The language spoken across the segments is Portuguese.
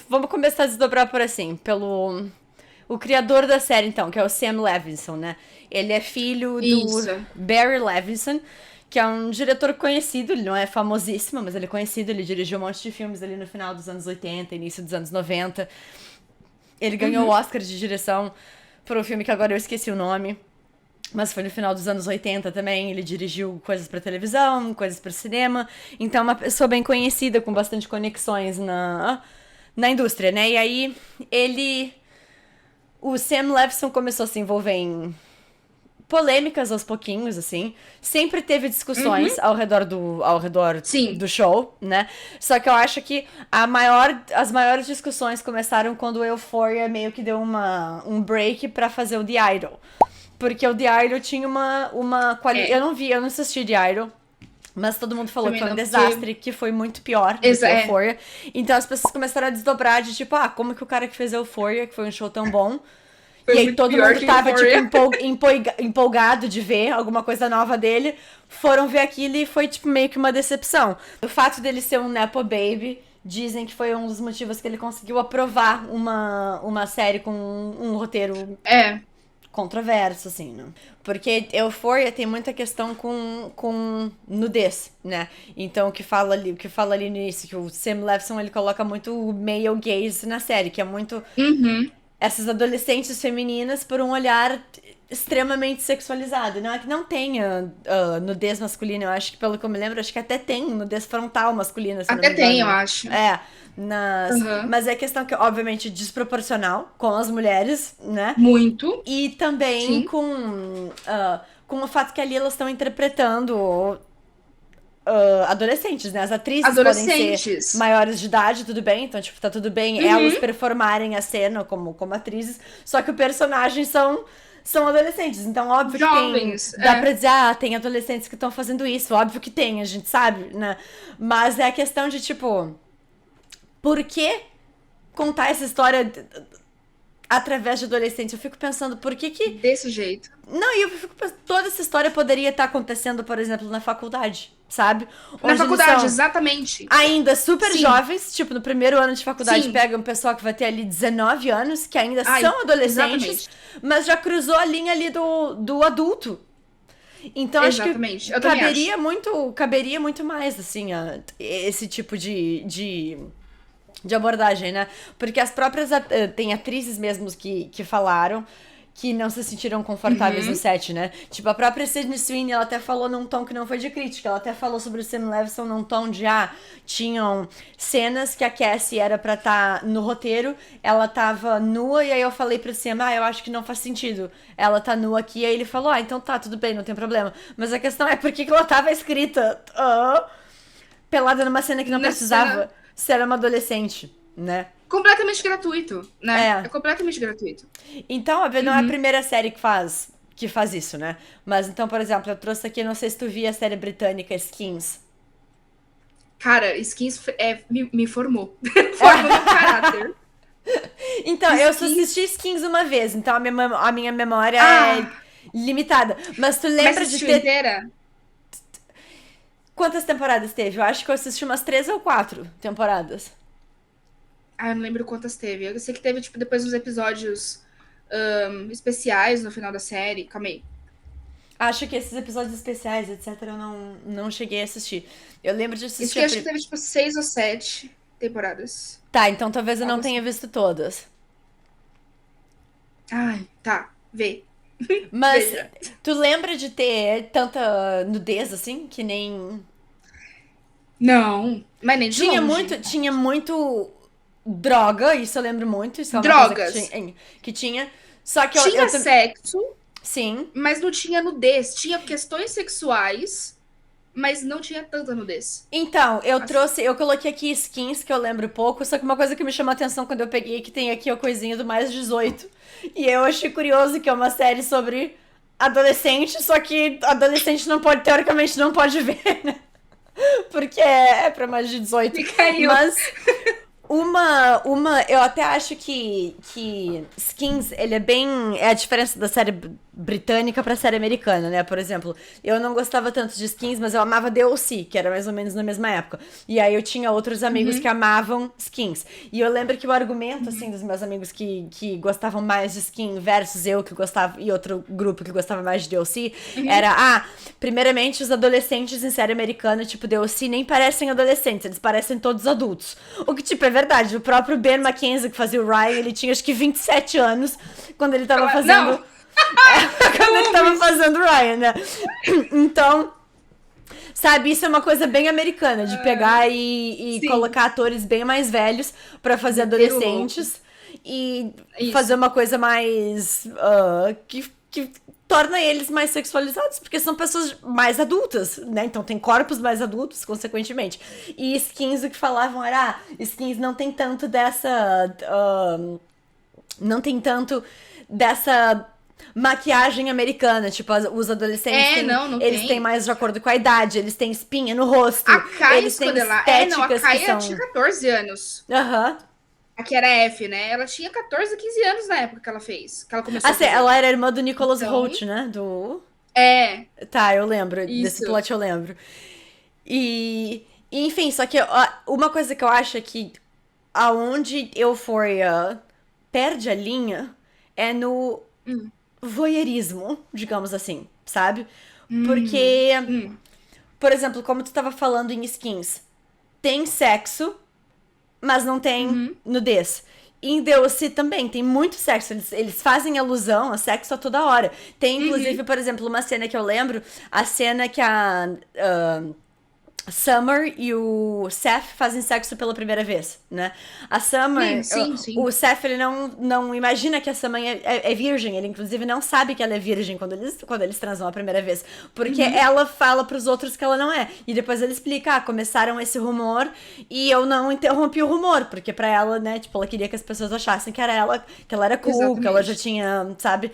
vamos começar a desdobrar por assim, pelo... O criador da série, então, que é o Sam Levinson, né? Ele é filho do Isso. Barry Levinson, que é um diretor conhecido, ele não é famosíssimo, mas ele é conhecido, ele dirigiu um monte de filmes ali no final dos anos 80, início dos anos 90. Ele ganhou o Uhum. Oscar de direção por um filme que agora eu esqueci o nome, mas foi no final dos anos 80 também. Ele dirigiu coisas pra televisão, coisas pra cinema. Então é uma pessoa bem conhecida, com bastante conexões na indústria, né? E aí ele... O Sam Levinson começou a se envolver em polêmicas aos pouquinhos, assim. Sempre teve discussões Uhum. ao redor do Sim. show, né? Só que eu acho que as maiores discussões começaram quando o Euphoria meio que deu um break pra fazer o The Idol. Porque o The Idol tinha uma qualidade. É. Eu não assisti The Idol. Mas todo mundo falou que Também foi um não, porque. desastre, que foi muito pior do que É. Euphoria. Então as pessoas começaram a desdobrar de tipo, como que o cara que fez Euphoria, que foi um show tão bom, Foi e aí muito todo pior mundo que tava, tipo, Euphoria. empolgado de ver alguma coisa nova dele, foram ver aquilo e foi, tipo, meio que uma decepção. O fato dele ser um Nepo Baby, dizem que foi um dos motivos que ele conseguiu aprovar uma série com um roteiro É. controverso, assim, né? Porque Euphoria tem muita questão com nudez, né? Então o que fala ali no início, que o Sam Levinson, ele coloca muito o male gaze na série, que é muito Uhum. essas adolescentes femininas por um olhar extremamente sexualizado. Não é que não tenha nudez masculina, eu acho que, pelo que eu me lembro, acho que até tem nudez frontal masculina, se eu não Até me tem, eu engano. acho. É, Aham. mas é questão que, obviamente, desproporcional com as mulheres, né? Muito. E também Sim. com o fato que ali elas estão interpretando adolescentes, né? As atrizes podem ser Adolescentes. maiores de idade, tudo bem, então, tipo, tá tudo bem elas Uhum. performarem a cena como atrizes, só que os personagens são adolescentes, então óbvio que tem, Jovens. dá É. pra dizer, tem adolescentes que estão fazendo isso, óbvio que tem, a gente sabe, né? Mas é a questão de, tipo, por que contar essa história através de adolescentes? Eu fico pensando, por que que... Desse jeito. Não, e eu fico pensando, toda essa história poderia estar acontecendo, por exemplo, na faculdade, sabe? Na Onde eles faculdade, são exatamente. ainda super Sim. jovens, tipo, no primeiro ano de faculdade Sim. pega um pessoal que vai ter ali 19 anos, que ainda Ai, são adolescentes, exatamente. mas já cruzou a linha ali do adulto. Então acho que Exatamente. Eu também acho. caberia muito mais, assim, esse tipo de abordagem, né? Porque as próprias tem atrizes mesmo que falaram que não se sentiram confortáveis no Uhum. set, né? Tipo, a própria Sydney Sweeney, ela até falou num tom que não foi de crítica, ela até falou sobre o Sam Levinson num tom de, tinham cenas que a Cassie era pra estar no roteiro, ela tava nua, e aí eu falei pro Sam, eu acho que não faz sentido, ela tá nua aqui, e aí ele falou, então tá, tudo bem, não tem problema. Mas a questão é por que ela tava escrita pelada numa cena que não Nessa cena precisava ser uma adolescente, né? completamente gratuito, né? É. É completamente gratuito. Então, óbvio, não é a Uhum. primeira série que faz isso, né? Mas então, por exemplo, eu trouxe aqui, não sei se tu via a série britânica Skins. Cara, Skins me formou. Formou meu caráter. Então, eu só Skins. assisti Skins uma vez, então a minha memória é Ah, limitada. Mas tu mas você lembra de assistiu ter. inteira? Quantas temporadas teve? Eu acho que eu assisti umas 3 ou 4 temporadas. Ah, eu não lembro quantas teve. Eu sei que teve, tipo, depois uns episódios especiais no final da série. Calma aí. Acho que esses episódios especiais, etc., eu não cheguei a assistir. Eu lembro de Isso assistir que a. acho que teve, tipo, 6 ou 7 temporadas. Tá, então talvez eu não Algo tenha assim. visto todas. Ai, tá. Vê. Mas Veja. tu lembra de ter tanta nudez assim? Que nem. Não, mas nem de Tinha longe. muito, tinha muito droga, isso eu lembro muito, isso é uma coisa que tinha. Drogas. Que tinha. Só que eu Tinha sexo, sim. mas não tinha nudez. Tinha questões sexuais, mas não tinha tanta nudez. Então, Assim. eu coloquei aqui skins que eu lembro pouco, só que uma coisa que me chamou a atenção quando eu peguei é que tem aqui a coisinha do mais 18. E eu achei curioso que é uma série sobre adolescente, só que adolescente não pode, teoricamente, não pode ver, né? Porque é pra mais de 18. Fica aí o. Mas eu até acho que Skins, ele é bem, é a diferença da série britânica pra série americana, né? Por exemplo, eu não gostava tanto de Skins, mas eu amava DLC, que era mais ou menos na mesma época. E aí eu tinha outros amigos que amavam Skins. E eu lembro que o argumento, assim, dos meus amigos que gostavam mais de Skin versus eu que gostava, e outro grupo que gostava mais de DLC, era, primeiramente, os adolescentes em série americana, tipo DLC, nem parecem adolescentes, eles parecem todos adultos. O que, tipo, é verdade. O próprio Ben McKenzie, que fazia o Ryan, ele tinha acho que 27 anos quando ele tava fazendo... quando ele tava fazendo o Ryan, né? Então, sabe, isso é uma coisa bem americana, de pegar e colocar atores bem mais velhos pra fazer adolescentes e fazer uma coisa mais... que torna eles mais sexualizados, porque são pessoas mais adultas, né? Então tem corpos mais adultos, consequentemente. E Skins, o que falavam era, Skins não tem tanto dessa... não tem tanto dessa maquiagem americana, tipo, os adolescentes eles têm mais de acordo com a idade, eles têm espinha no rosto, A Kai, eles têm a Kai tinha 14 anos. Aham. Aqui era F, né? Ela tinha 14, 15 anos na época que ela fez. Que ela começou a fazer. Ela era irmã do Nicholas Hoult, né? Tá, eu lembro. Desse plot eu lembro. E enfim, só que uma coisa que eu acho é que aonde Euphoria perde a linha é no voyeurismo, digamos assim, sabe? Porque, por exemplo, como tu tava falando em Skins, tem sexo, mas não tem nudez. Em DLC também, tem muito sexo. Eles fazem alusão a sexo a toda hora. Tem, inclusive, por exemplo, uma cena que eu lembro, a cena que a Summer e o Seth fazem sexo pela primeira vez, né? A Summer... Sim. O Seth, ele não imagina que a Summer é virgem. Ele, inclusive, não sabe que ela é virgem quando eles transam a primeira vez. Porque ela fala pros outros que ela não é. E depois ele explica, começaram esse rumor e eu não interrompi o rumor. Porque pra ela, né, tipo, ela queria que as pessoas achassem que ela era cool, Exatamente. que ela já tinha, sabe...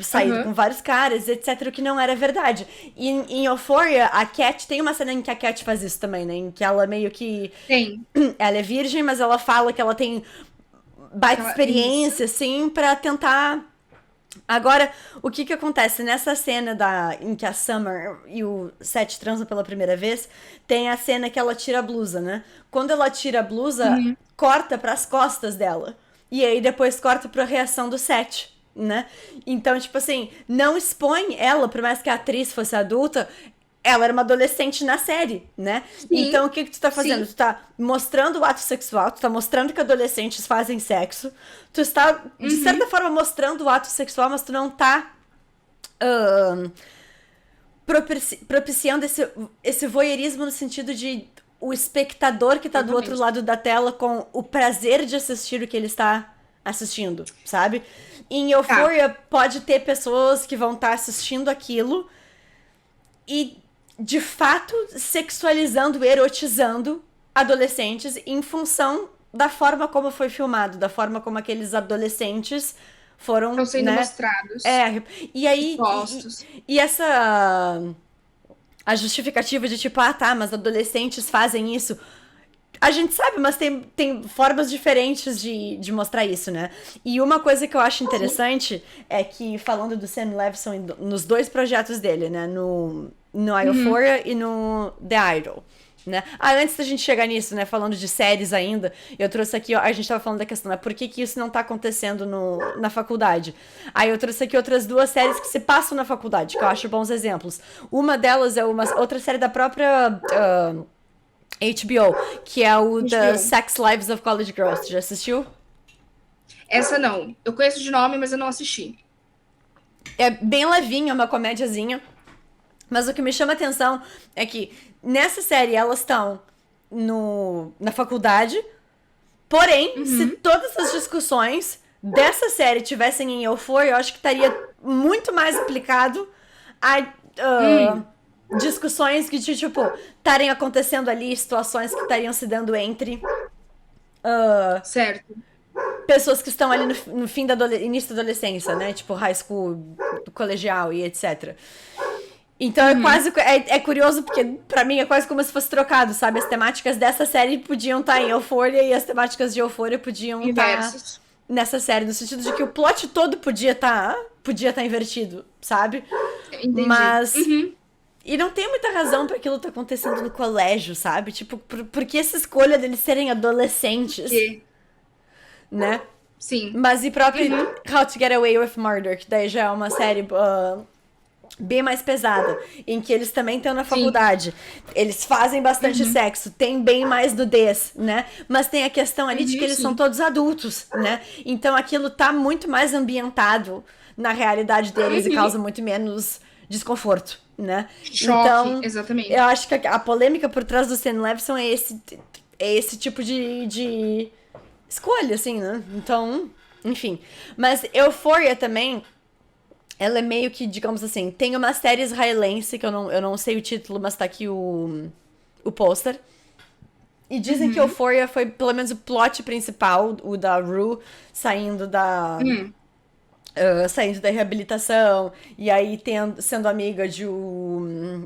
saído com vários caras, etc, o que não era verdade. E em Euphoria, a Cat, tem uma cena em que a Cat faz isso também, né? Em que ela meio que... Tem. Ela é virgem, mas ela fala que ela tem baita experiência, assim, pra tentar... Agora, o que acontece? Nessa cena em que a Summer e o Seth transam pela primeira vez, tem a cena que ela tira a blusa, né? Quando ela tira a blusa, corta pras costas dela. E aí depois corta pra reação do Seth, né? Então, tipo assim, não expõe ela, por mais que a atriz fosse adulta, ela era uma adolescente na série, né? Sim. Então, o que tu tá fazendo? Tu tá mostrando o ato sexual, tu tá mostrando que adolescentes fazem sexo, tu está, de certa forma, mostrando o ato sexual, mas tu não tá propiciando esse voyeurismo no sentido de o espectador que tá do outro lado da tela com o prazer de assistir o que ele está assistindo, sabe? Em Euphoria pode ter pessoas que vão estar assistindo aquilo e, de fato, sexualizando, erotizando adolescentes em função da forma como foi filmado, da forma como aqueles adolescentes foram, Estão sendo né, mostrados. E aí... Expostos. E essa... A justificativa de tipo, mas adolescentes fazem isso... A gente sabe, mas tem formas diferentes de mostrar isso, né? E uma coisa que eu acho interessante é que, falando do Sam Levinson nos dois projetos dele, né? No Euphoria e no The Idol, né? Antes da gente chegar nisso, né? Falando de séries ainda, eu trouxe aqui, a gente tava falando da questão, né? Por que isso não tá acontecendo na faculdade? Aí eu trouxe aqui outras duas séries que se passam na faculdade, que eu acho bons exemplos. Uma delas é outra série da própria... HBO, que é o The Sex Lives of College Girls. Já assistiu? Essa não. Eu conheço de nome, mas eu não assisti. É bem levinha, é uma comédiazinha. Mas o que me chama a atenção é que nessa série elas estão na faculdade. Porém, se todas as discussões dessa série tivessem em Euphoria, eu acho que estaria muito mais aplicado a... discussões que, tipo, estarem acontecendo ali, situações que estariam se dando entre certo. pessoas que estão ali no fim início da adolescência, né? Tipo, high school, colegial e etc. Então é quase... É curioso porque, pra mim, é quase como se fosse trocado, sabe? As temáticas dessa série podiam estar em Euphoria e as temáticas de Euphoria podiam estar nessa série. No sentido de que o plot todo podia estar podia estar invertido, sabe? Entendi. Mas... E não tem muita razão pra aquilo tá acontecendo no colégio, sabe? Tipo, por que essa escolha deles serem adolescentes, né? Sim. Mas e próprio How to Get Away with Murder, que daí já é uma série bem mais pesada, em que eles também estão na faculdade. Eles fazem bastante sexo, tem bem mais nudez, né? Mas tem a questão ali de que eles são todos adultos, né? Então aquilo tá muito mais ambientado na realidade deles e causa muito menos desconforto, né? Choque, então, exatamente. Eu acho que a polêmica por trás do Sam Levinson é esse tipo de escolha, assim, né? Então, enfim. Mas Euphoria também, ela é meio que, digamos assim, tem uma série israelense, que eu não sei o título, mas tá aqui o pôster. E dizem que Euphoria foi, pelo menos, o plot principal, o da Rue saindo da... saindo da reabilitação, e aí sendo amiga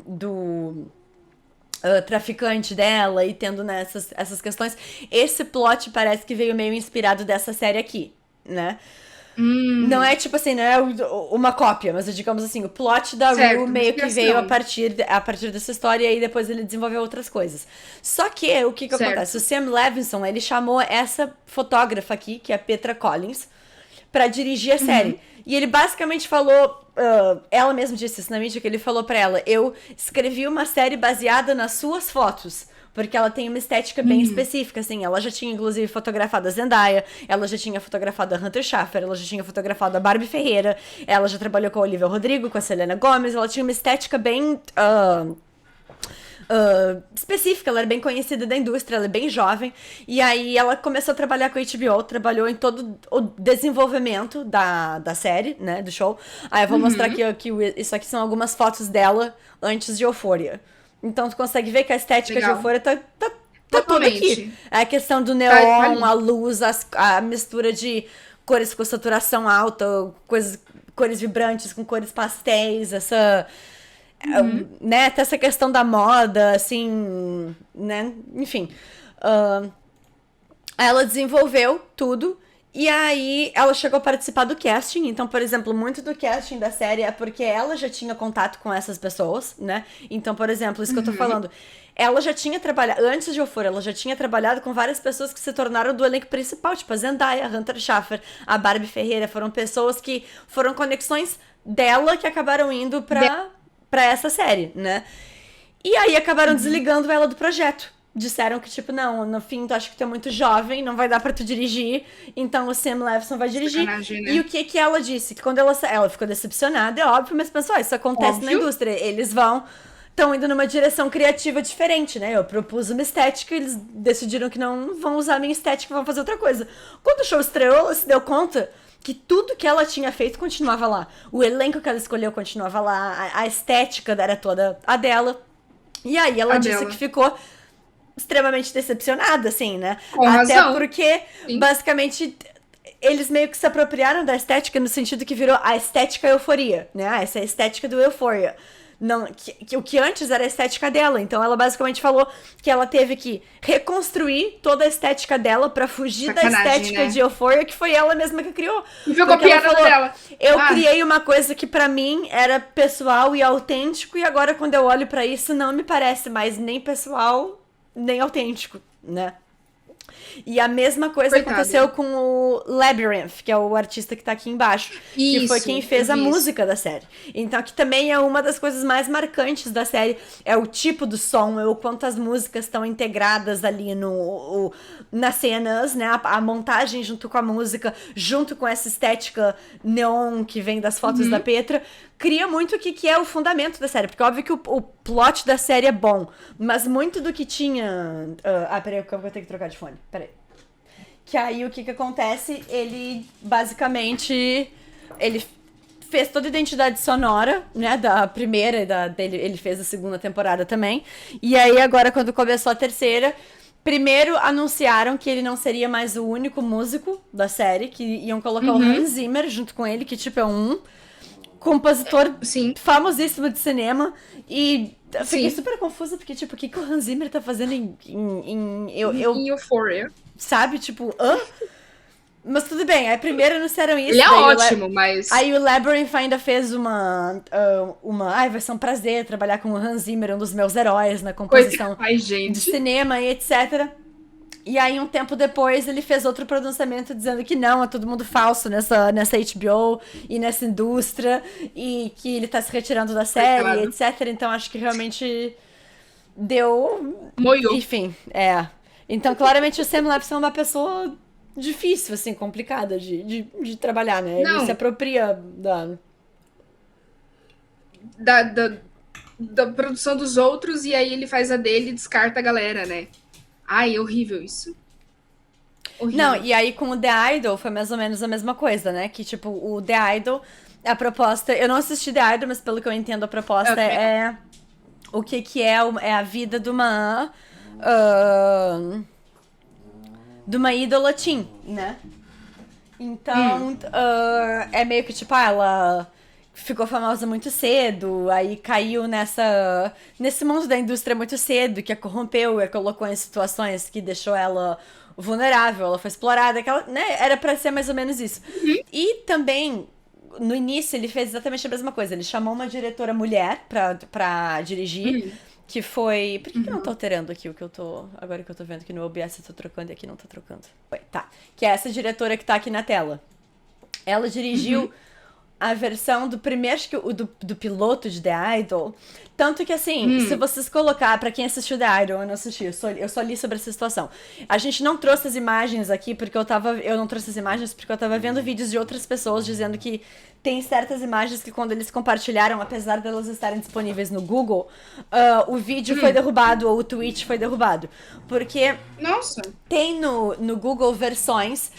do traficante dela, e tendo essas questões. Esse plot parece que veio meio inspirado dessa série aqui, né? Não é tipo assim, não é uma cópia, mas digamos assim, o plot da Rue meio que veio a partir dessa história, e aí depois ele desenvolveu outras coisas. Só que, o que acontece? O Sam Levinson, ele chamou essa fotógrafa aqui, que é a Petra Collins, pra dirigir a série. E ele basicamente falou, ela mesma disse isso na mídia, que ele falou pra ela, eu escrevi uma série baseada nas suas fotos, porque ela tem uma estética bem específica, assim, ela já tinha inclusive fotografado a Zendaya, ela já tinha fotografado a Hunter Schafer, ela já tinha fotografado a Barbie Ferreira, ela já trabalhou com a Olivia Rodrigo, com a Selena Gomez, ela tinha uma estética bem... específica, ela era bem conhecida da indústria, ela é bem jovem, e aí ela começou a trabalhar com a HBO, trabalhou em todo o desenvolvimento da série, né, do show. Aí eu vou mostrar aqui, isso aqui são algumas fotos dela antes de Euphoria. Então tu consegue ver que a estética de Euphoria tá toda aqui. É a questão do neon, a luz, a mistura de cores com saturação alta, cores vibrantes com cores pastéis, né, até essa questão da moda, assim, né, enfim. Ela desenvolveu tudo, e aí ela chegou a participar do casting. Então, por exemplo, muito do casting da série é porque ela já tinha contato com essas pessoas, né? Então, por exemplo, isso que eu tô falando, ela já tinha trabalhado, antes de Euphoria, ela já tinha trabalhado com várias pessoas que se tornaram do elenco principal, tipo a Zendaya, a Hunter Schafer, a Barbie Ferreira, foram pessoas que foram conexões dela que acabaram indo pra essa série, né? E aí acabaram desligando ela do projeto. Disseram que, tipo, não, no fim tu acha que tu é muito jovem, não vai dar pra tu dirigir, então o Sam Levinson vai dirigir. Né? E o que ela disse? Que quando ela ficou decepcionada, é óbvio, mas pensou, isso acontece na indústria, eles estão indo numa direção criativa diferente, né? Eu propus uma estética, eles decidiram que não vão usar a minha estética, vão fazer outra coisa. Quando o show estreou, ela se deu conta que tudo que ela tinha feito continuava lá. O elenco que ela escolheu continuava lá, a estética era toda a dela. E aí ela disse que ficou extremamente decepcionada, assim, né? Até porque, basicamente, eles meio que se apropriaram da estética no sentido que virou a estética Euforia, né? Essa é a estética do Euphoria. Não, o que antes era a estética dela. Então ela basicamente falou que ela teve que reconstruir toda a estética dela pra fugir da estética, né, de Euphoria, que foi ela mesma que criou. E ficou piada dela. Eu criei uma coisa que pra mim era pessoal e autêntico, e agora quando eu olho pra isso não me parece mais nem pessoal nem autêntico, né? E a mesma coisa aconteceu com o Labyrinth, que é o artista que tá aqui embaixo. Isso, que foi quem fez a música da série. Então, que também é uma das coisas mais marcantes da série. É o tipo do som, é o quanto as músicas estão integradas ali nas cenas, né? A montagem junto com a música, junto com essa estética neon que vem das fotos da Petra, cria muito o que é o fundamento da série. Porque óbvio que o plot da série é bom, mas muito do que tinha... peraí, eu vou ter que trocar de fone. Peraí. Que aí o que acontece? Ele basicamente... Ele fez toda a identidade sonora, né? Da primeira e ele fez a segunda temporada também. E aí agora, quando começou a terceira... Primeiro anunciaram que ele não seria mais o único músico da série, que iam colocar o Hans Zimmer junto com ele, que tipo é um compositor famosíssimo de cinema. E eu fiquei super confusa, porque tipo, o que o Hans Zimmer tá fazendo em Euphoria? Sabe, tipo, hã? Mas tudo bem, aí primeiro anunciaram isso, Ele é daí ótimo, mas... aí o Labyrinth ainda fez ai, vai ser um prazer trabalhar com o Hans Zimmer, um dos meus heróis na Coitado. composição Ai, de gente. cinema e etc. E aí, um tempo depois, ele fez outro pronunciamento dizendo que não, é todo mundo falso nessa HBO e nessa indústria, e que ele tá se retirando da série, Coitado. etc. Então, acho que realmente deu. Moiou. Enfim, é. Então, claramente, o Sam Levinson é uma pessoa difícil, assim, complicada de trabalhar, né? Ele se Não, apropria da. da, da, da produção dos outros e aí ele faz a dele e descarta a galera, né? Ai, horrível isso. Não, Horrível. e aí com o The Idol foi mais ou menos a mesma coisa, né? Que, tipo, o The Idol, a proposta. Eu não assisti The Idol, mas pelo que eu entendo, a Eu proposta também não. é o que que é, é a vida de uma ídola teen, né? Então, é meio que tipo, ela ficou famosa muito cedo, aí caiu nesse mundo da indústria muito cedo, que a corrompeu e a colocou em situações que deixou ela vulnerável, ela foi explorada, aquela, né? Era pra ser mais ou menos isso. E também no início ele fez exatamente a mesma coisa. Ele chamou uma diretora mulher pra dirigir, que foi. Por que não tá alterando aqui o que eu tô. Agora que eu tô vendo que no OBS eu tô trocando e aqui não tá trocando. Foi, tá. Que é essa diretora que tá aqui na tela. Ela dirigiu a versão do primeiro, acho que do piloto de The Idol. Tanto que, assim, se vocês colocar, pra quem assistiu The Idol, eu não assisti, eu só li sobre essa situação. A gente não trouxe as imagens aqui porque eu não trouxe as imagens porque eu tava vendo vídeos de outras pessoas dizendo que tem certas imagens que quando eles compartilharam, apesar delas estarem disponíveis no Google, o vídeo foi derrubado ou o tweet foi derrubado. Porque Nossa. tem no Google versões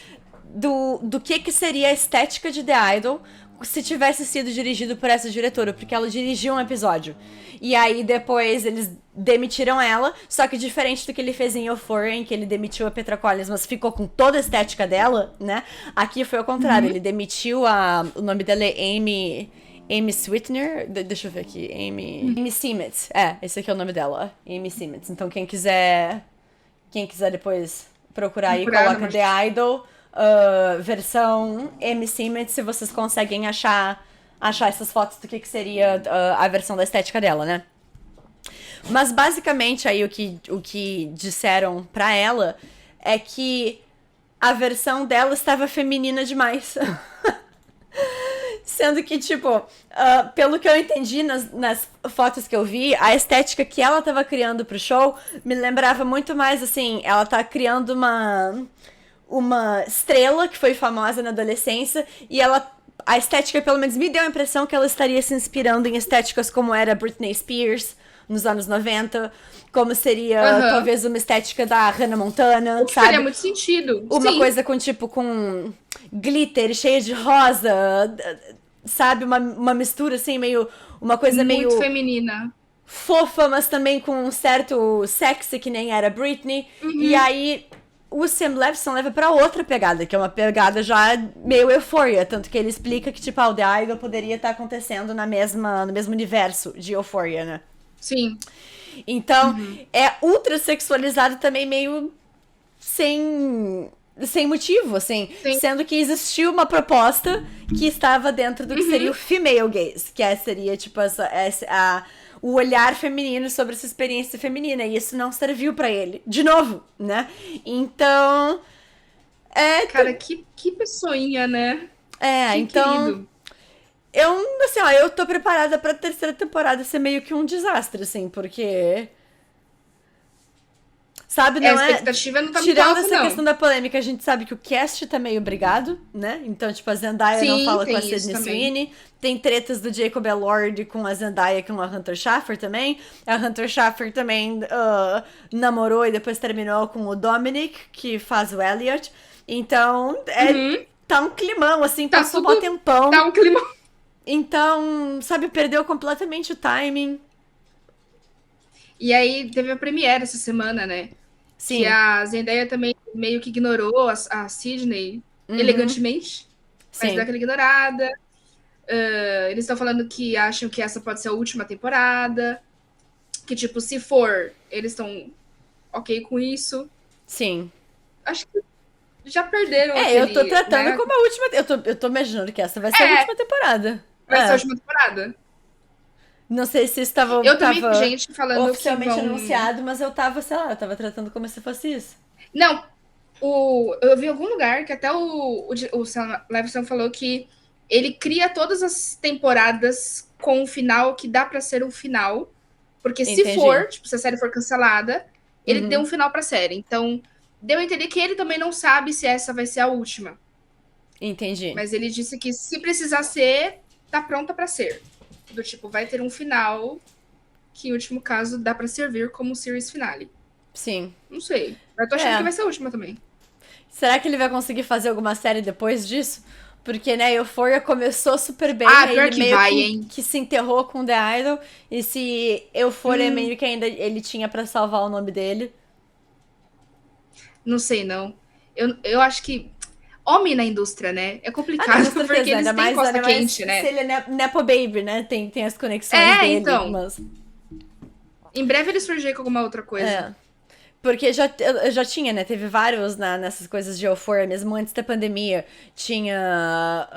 do que seria a estética de The Idol se tivesse sido dirigido por essa diretora, porque ela dirigiu um episódio. E aí depois eles demitiram ela, só que diferente do que ele fez em Euphoria, em que ele demitiu a Petra Collins, mas ficou com toda a estética dela, né? Aqui foi ao contrário, ele demitiu o nome dela é Amy Sweetener, deixa eu ver aqui, Amy Seimetz, esse aqui é o nome dela, Amy Seimetz. Então quem quiser depois procurar aí, coloca The Idol, versão Amy Seimetz, se vocês conseguem achar essas fotos do que seria a versão da estética dela, né? Mas basicamente aí o que disseram pra ela é que a versão dela estava feminina demais. Sendo que, tipo, pelo que eu entendi nas fotos que eu vi, a estética que ela tava criando pro show me lembrava muito mais, assim, ela tá criando uma estrela que foi famosa na adolescência e a estética, pelo menos, me deu a impressão que ela estaria se inspirando em estéticas como era Britney Spears nos anos 90, como seria talvez uma estética da Hannah Montana, O que sabe? faria muito sentido. Uma Sim. coisa com glitter, cheia de rosa, sabe? Uma mistura assim, uma coisa Muito meio feminina. fofa, mas também com um certo sexy, que nem era Britney. E aí o Sam Levinson leva pra outra pegada, que é uma pegada já meio Euphoria, tanto que ele explica que, tipo, o The Idol poderia estar acontecendo no mesmo universo de Euphoria, né? Sim. Então, é ultra sexualizado também, meio sem motivo, assim. Sim. Sendo que existiu uma proposta que estava dentro do que seria o female gaze, que seria, tipo, o olhar feminino sobre essa experiência feminina. E isso não serviu pra ele. De novo, né? Então. Cara, que pessoinha, né? Que então. querido. Eu tô preparada pra terceira temporada ser meio que um desastre, assim, porque. Sabe, não A é. expectativa não tá muito Tirando alta, essa não. questão da polêmica, a gente sabe que o cast tá meio brigado, né? Então, tipo, a Zendaya não Sim, fala com a tem isso Sydney também. Sweeney. Tem tretas do Jacob Elord com a Zendaya e com a Hunter Schaffer também. A Hunter Schaffer também namorou e depois terminou com o Dominic, que faz o Elliot. Então, tá um climão, assim, Tá passou tudo... um tempão. Tá um clima... Então, sabe, perdeu completamente o timing. E aí teve a premiere essa semana, né? Que Sim. a Zendaya também meio que ignorou a Sydney elegantemente, mas deu Sim. aquela ignorada. Eles estão falando que acham que essa pode ser a última temporada. Que, tipo, se for, eles estão ok com isso. Sim. Acho que já perderam Eu tô aquele, tratando né? como a última. Eu tô imaginando que essa vai ser a última temporada. Vai ser a última temporada. Não sei se isso tava, Eu também vi tava gente falando que oficialmente vão. anunciado, mas eu tava, sei lá, eu tava tratando como se fosse isso. Não, eu vi em algum lugar que até o Sam Levinson falou que ele cria todas as temporadas com um final que dá pra ser um final. Porque se Entendi. for, tipo, se a série for cancelada, ele deu um Uhum. final pra série. Então, deu a entender que ele também não sabe se essa vai ser a última. Entendi. Mas ele disse que se precisar ser, tá pronta pra ser. Do tipo, vai ter um final que, em último caso, dá pra servir como series finale. Sim. Não sei. Eu tô achando que É. vai ser a última também. Será que ele vai conseguir fazer alguma série depois disso? Porque, né, Euphoria começou super bem, Ah, aí pior ele que meio vai, hein? que se enterrou com The Idol. E se Euphoria meio que ainda ele tinha pra salvar o nome dele. Não sei, não. Eu acho que. Homem na indústria, né? É Ah, não, complicado, com porque certeza, eles ainda têm mais, costa ainda mais quente, se né? ele é Nepo Baby, né? Tem as conexões É, dele, então. mas. Em breve ele surgir com alguma outra coisa. É. Porque eu já tinha, né? Teve vários nessas coisas de Euphoria, mesmo antes da pandemia. Tinha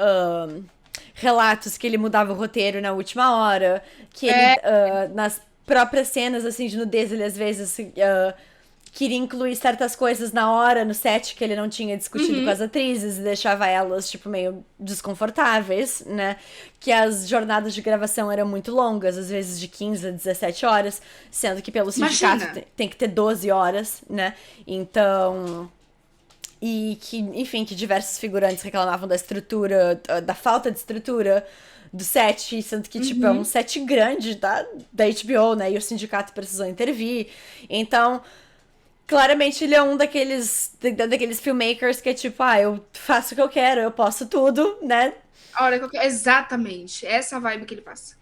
relatos que ele mudava o roteiro na última hora, que ele, nas próprias cenas, assim, de nudez, ele às vezes queria incluir certas coisas na hora, no set, que ele não tinha discutido com as atrizes e deixava elas, tipo, meio desconfortáveis, né? Que as jornadas de gravação eram muito longas, às vezes de 15 a 17 horas, sendo que pelo sindicato Imagina. tem que ter 12 horas, né? Então. E que, enfim, que diversos figurantes reclamavam da estrutura, da falta de estrutura do set, sendo que, tipo, é um set grande da HBO, né? E o sindicato precisou intervir. Então, claramente ele é um daqueles filmmakers que é tipo, eu faço o que eu quero, eu posso tudo, né? A hora que eu quero. Exatamente. Essa vibe que ele passa.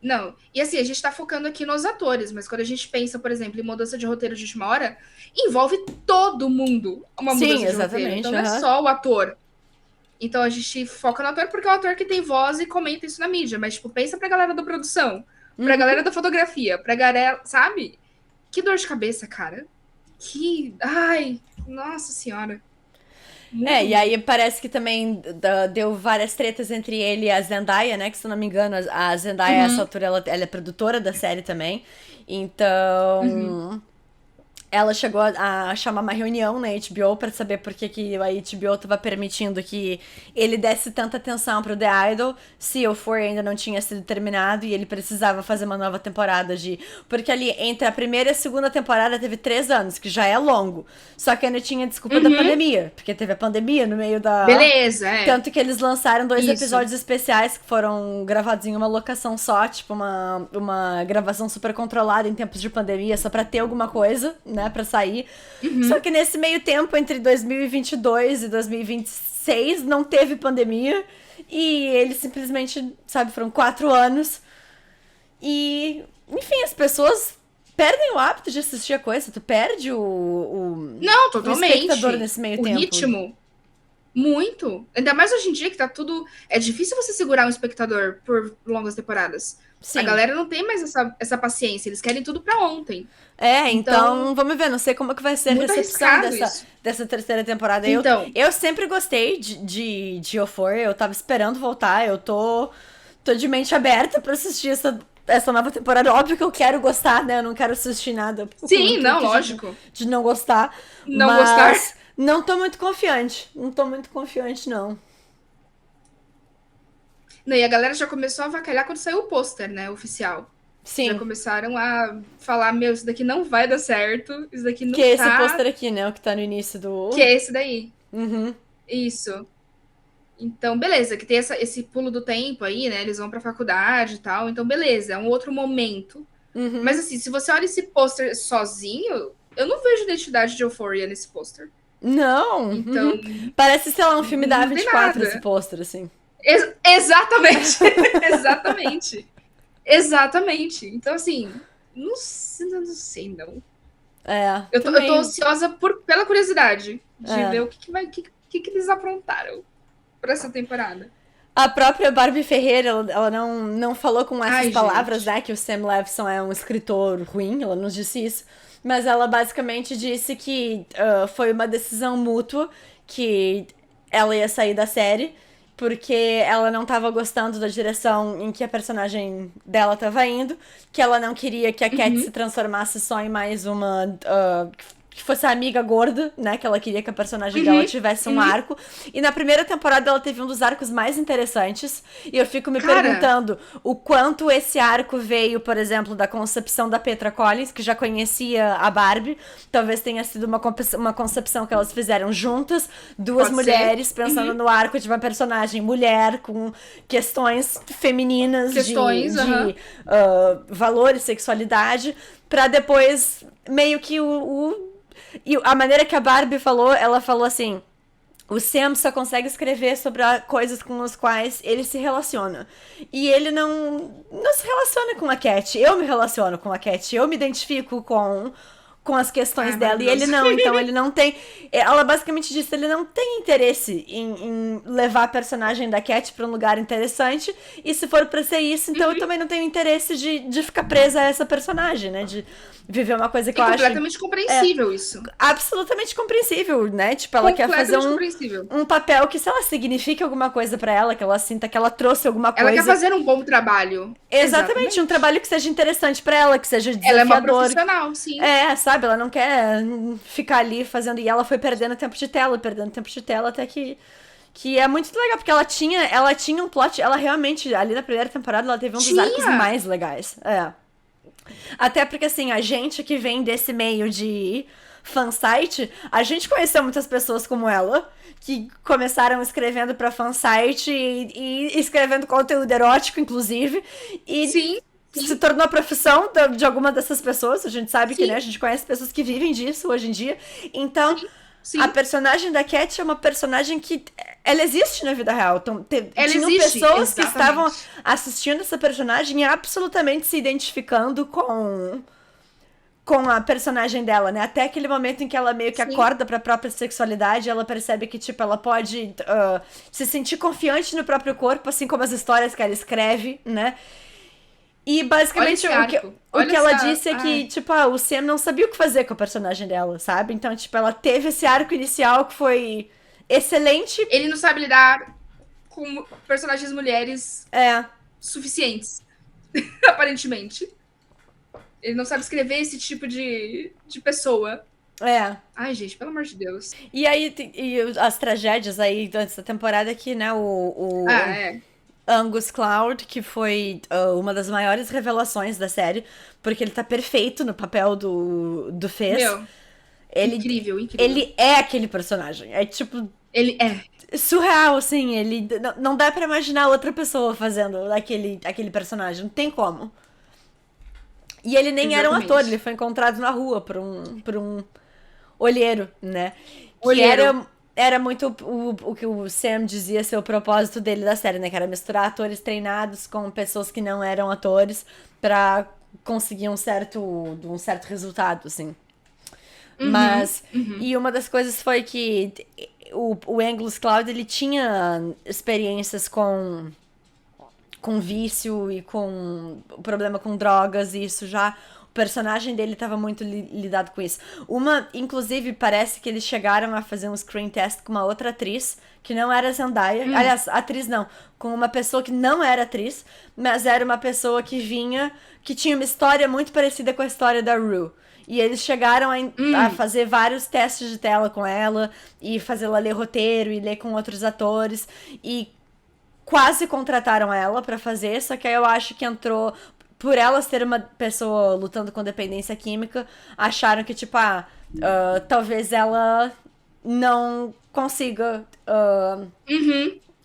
Não. E assim, a gente tá focando aqui nos atores, mas quando a gente pensa, por exemplo, em mudança de roteiro de última hora, envolve todo mundo uma Sim, mudança de roteiro. Então exatamente, não é aham. só o ator. Então a gente foca no ator porque é o ator que tem voz e comenta isso na mídia. Mas, tipo, pensa pra galera da produção, pra galera da fotografia, pra galera. Sabe? Que dor de cabeça, cara. Que. Ai, nossa senhora. Muito E ruim. aí parece que também deu várias tretas entre ele e a Zendaya, né? Que se eu não me engano, a Zendaya, a essa altura, ela é produtora da série também. Então. Ela chegou a chamar uma reunião na HBO pra saber por que a HBO tava permitindo que ele desse tanta atenção pro The Idol se Euphoria ainda não tinha sido terminado e ele precisava fazer uma nova temporada de... Porque ali, entre a primeira e a segunda temporada teve 3 anos, que já é longo. Só que ainda tinha desculpa da pandemia, porque teve a pandemia no meio da... Beleza, é. Tanto que eles lançaram 2 Isso. episódios especiais que foram gravados em uma locação só, tipo uma gravação super controlada em tempos de pandemia, só pra ter alguma coisa, né, pra sair. Só que nesse meio tempo, entre 2022 e 2026, não teve pandemia. E eles simplesmente, sabe, foram 4 anos. E, enfim, as pessoas perdem o hábito de assistir a coisa. Tu perde Não, o espectador totalmente. nesse meio O tempo. ritmo, muito. Ainda mais hoje em dia que tá tudo. É difícil você segurar um espectador por longas temporadas. A Sim. galera não tem mais essa paciência, eles querem tudo pra ontem. Então Então, vamos ver, não sei como é que vai ser a muito recepção arriscado isso. dessa terceira temporada. Então, Eu sempre gostei de Euphoria, eu tava esperando voltar, eu tô de mente aberta pra assistir essa nova temporada. Óbvio que eu quero gostar, né? Eu não quero assistir nada com o sim, não, intuito lógico. de não gostar, Não gostar. mas não tô muito confiante. Não tô muito confiante, não. Não, e a galera já começou a avacalhar quando saiu o pôster, né, oficial. Já Sim, começaram a falar, meu, isso daqui não vai dar certo, isso daqui que não é esse tá, pôster aqui, né? O que tá no início que do. é esse daí. Uhum, Isso. Então, beleza, que tem esse pulo do tempo aí, né? Eles vão pra faculdade e tal. Então, beleza, é um outro momento. uhum. Mas assim, se você olha esse pôster sozinho, eu não vejo identidade de Euphoria nesse pôster. Não! Então, Uhum. Parece, sei lá, um filme da não tem A24 esse nada. pôster, assim. Exatamente. Exatamente. Exatamente. Então, assim, não sei, não. Eu tô Também. ansiosa pela curiosidade de ver É. o que eles aprontaram pra essa temporada. A própria Barbie Ferreira, ela não falou com essas Ai, palavras, gente. né? Que o Sam Levinson é um escritor ruim, ela nos disse isso. Mas ela basicamente disse que foi uma decisão mútua, que ela ia sair da série, porque ela não tava gostando da direção em que a personagem dela tava indo, que ela não queria que a Cat se transformasse só em mais uma. Que fosse a amiga gorda, né? Que ela queria que a personagem dela tivesse um arco. E na primeira temporada ela teve um dos arcos mais interessantes. E eu fico me perguntando o quanto esse arco veio, por exemplo, da concepção da Petra Collins, que já conhecia a Barbie. Talvez tenha sido uma concepção que elas fizeram juntas. Duas mulheres pensando no arco de uma personagem mulher com questões femininas de valor e sexualidade. Pra depois, meio que E a maneira que a Barbie falou, ela falou assim: o Sam só consegue escrever sobre coisas com as quais ele se relaciona. E ele não se relaciona com a Cat. Eu me relaciono com a Cat. Eu me identifico com as questões dela. E ele não. Então ele não tem. Ela basicamente disse: ele não tem interesse em levar a personagem da Cat pra um lugar interessante. E se for pra ser isso, então eu também não tenho interesse de ficar presa a essa personagem, né? De viver uma coisa que eu acho... completamente compreensível isso. Absolutamente compreensível, né? Tipo, ela quer fazer um papel que, sei lá, signifique alguma coisa pra ela, que ela sinta que ela trouxe alguma coisa. Ela quer fazer um bom trabalho. Exatamente, um trabalho que seja interessante pra ela, que seja desafiador. Ela é uma profissional, sim. Sabe? Ela não quer ficar ali fazendo... E ela foi perdendo tempo de tela, até que é muito legal, porque ela tinha um plot... Ela realmente, ali na primeira temporada, ela teve um dos arcos mais legais. Até porque, assim, a gente que vem desse meio de fansite, a gente conheceu muitas pessoas como ela, que começaram escrevendo pra fansite e escrevendo conteúdo erótico, inclusive. E se tornou a profissão de alguma dessas pessoas. A gente sabe que, né, a gente conhece pessoas que vivem disso hoje em dia. Então... a personagem da Cat é uma personagem que ela existe na vida real. Então, tinham pessoas que estavam assistindo essa personagem e absolutamente se identificando com a personagem dela, né? Até aquele momento em que ela meio que acorda pra própria sexualidade, ela percebe que, tipo, ela pode se sentir confiante no próprio corpo, assim como as histórias que ela escreve, né? E basicamente o que ela disse é que, tipo, o Sam não sabia o que fazer com a personagem dela, sabe? Então, tipo, ela teve esse arco inicial que foi excelente. Ele não sabe lidar com personagens mulheres suficientes, aparentemente. Ele não sabe escrever esse tipo de pessoa. Ai, gente, pelo amor de Deus. E aí, as tragédias aí antes da temporada que, né, Angus Cloud, que foi uma das maiores revelações da série, porque ele tá perfeito no papel do Fez. Incrível. Ele é aquele personagem. É tipo... Ele é. Surreal, assim. Ele não dá pra imaginar outra pessoa fazendo aquele personagem. Não tem como. E ele nem era um ator, ele foi encontrado na rua por um olheiro, né? Olheiro. Era muito o que o Sam dizia ser o propósito dele da série, né? Que era misturar atores treinados com pessoas que não eram atores pra conseguir um certo resultado, assim. Mas... E uma das coisas foi que o Angus Cloud, ele tinha experiências com vício e com problema com drogas, e isso já... O personagem dele estava muito lidado com isso. Inclusive, parece que eles chegaram a fazer um screen test com uma outra atriz, que não era Zendaya. Aliás, atriz não. Com uma pessoa que não era atriz, mas era uma pessoa que tinha uma história muito parecida com a história da Rue. E eles chegaram a fazer vários testes de tela com ela, e fazer ela ler roteiro, e ler com outros atores, e quase contrataram ela pra fazer, só que aí eu acho que entrou... Por ela ser uma pessoa lutando com dependência química, acharam que, tipo, talvez ela não consiga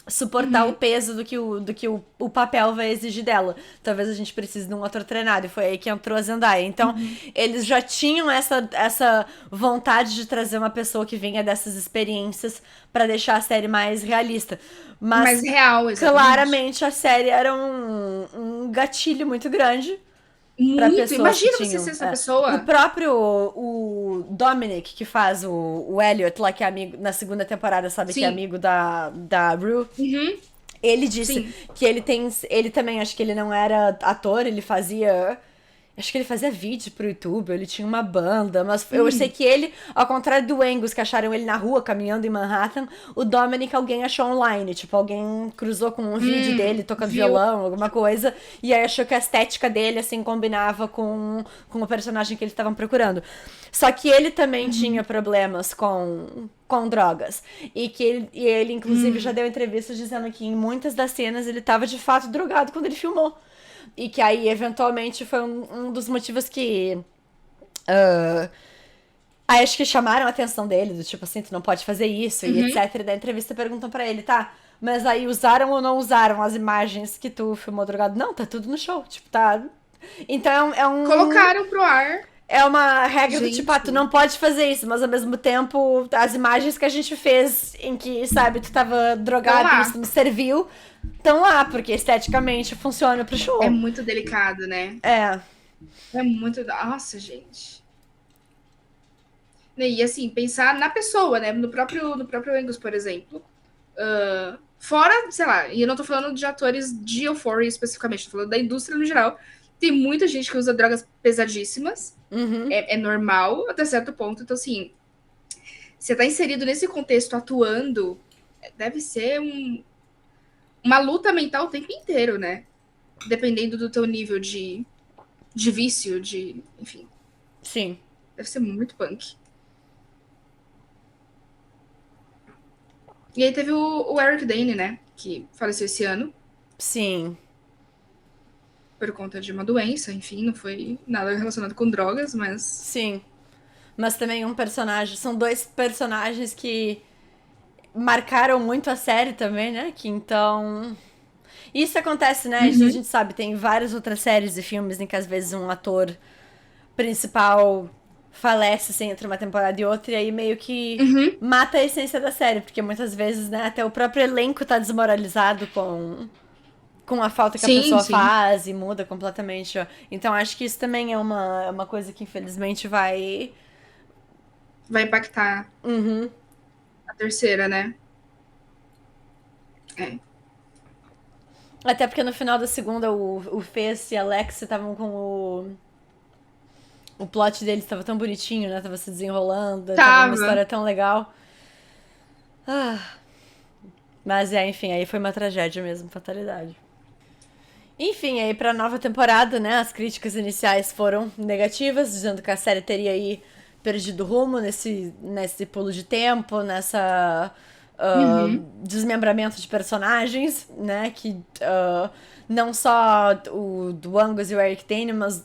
suportar o peso do que o papel vai exigir dela. Talvez a gente precise de um ator treinado. E foi aí que entrou a Zendaya. Então, eles já tinham essa vontade de trazer uma pessoa que venha dessas experiências pra deixar a série mais realista. Mas mais real, exatamente. Claramente a série era um gatilho muito grande. Muito. Imagina você ser essa pessoa. O próprio Dominic, que faz o Elliot lá, que é amigo na segunda temporada, sabe? Que é amigo da Rue. Ele disse que ele também, acho que ele não era ator, ele fazia Acho que ele fazia vídeo pro YouTube, ele tinha uma banda, mas eu sei que ele, ao contrário do Angus, que acharam ele na rua, caminhando em Manhattan, o Dominic alguém achou online, tipo, alguém cruzou com um vídeo dele tocando violão, alguma coisa, e aí achou que a estética dele, assim, combinava com o personagem que eles estavam procurando. Só que ele também tinha problemas com drogas, e que ele inclusive, já deu entrevistas dizendo que em muitas das cenas ele tava de fato drogado quando ele filmou. E que aí, eventualmente, foi um dos motivos que... aí acho que chamaram a atenção dele, do tipo assim, tu não pode fazer isso, e etc. E da entrevista perguntam pra ele, tá, mas aí usaram ou não usaram as imagens que tu filmou drogado? Não, tá tudo no show, tipo, tá... Então é um... Colocaram pro ar. É uma regra do Gente. tipo, tu não pode fazer isso, mas ao mesmo tempo, as imagens que a gente fez em que, sabe, tu tava drogado, isso me serviu, estão lá, porque esteticamente funciona pro show. É muito delicado, né? É. É muito... Nossa, gente. E assim, pensar na pessoa, né? No próprio Angus, por exemplo. Fora, sei lá, e eu não tô falando de atores de Euphoria especificamente, tô falando da indústria no geral. Tem muita gente que usa drogas pesadíssimas. É normal até certo ponto. Então, assim, você tá inserido nesse contexto atuando, deve ser uma luta mental o tempo inteiro, né? Dependendo do teu nível de vício, enfim. Sim. Deve ser muito punk. E aí teve o Eric Dane, né? Que faleceu esse ano. Sim. Por conta de uma doença, enfim, não foi nada relacionado com drogas, mas... Sim. Mas também são dois personagens que marcaram muito a série também, né? Que então... Isso acontece, né? A gente sabe, tem várias outras séries e filmes em que às vezes um ator principal falece assim, entre uma temporada e outra, e aí meio que mata a essência da série, porque muitas vezes, né, até o próprio elenco tá desmoralizado com a falta que a pessoa faz e muda completamente. Ó. Então acho que isso também é uma coisa que infelizmente vai impactar a terceira, né? É. Até porque no final da segunda o Fez e a Alex estavam com o plot deles estava tão bonitinho, né? Tava se desenrolando, tava uma história tão legal. Mas enfim, aí foi uma tragédia mesmo, fatalidade. Enfim, aí pra nova temporada, né, as críticas iniciais foram negativas, dizendo que a série teria aí perdido rumo nesse pulo de tempo, nessa desmembramento de personagens, né, que não só o do Angus e o Eric Dane, mas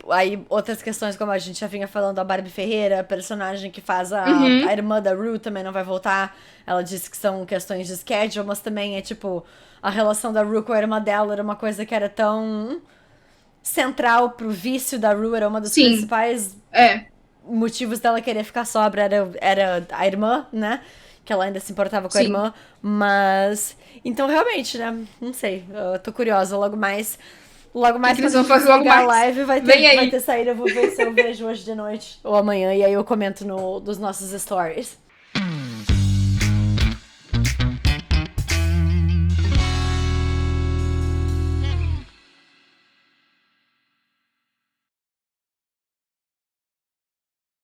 aí outras questões, como a gente já vinha falando, a Barbie Ferreira, a personagem que faz a irmã da Rue também não vai voltar. Ela disse que são questões de schedule, mas também é tipo, a relação da Rue com a irmã dela era uma coisa que era tão central pro vício da Rue, era uma dos principais motivos dela querer ficar sobra, era a irmã, né? Que ela ainda se importava com a irmã. Mas, então realmente, né? Não sei, eu tô curiosa, logo mais quando eles vão fazer logo mais? A live vai ter saída, eu vou ver se eu vejo hoje de noite ou amanhã, e aí eu comento dos nossos stories.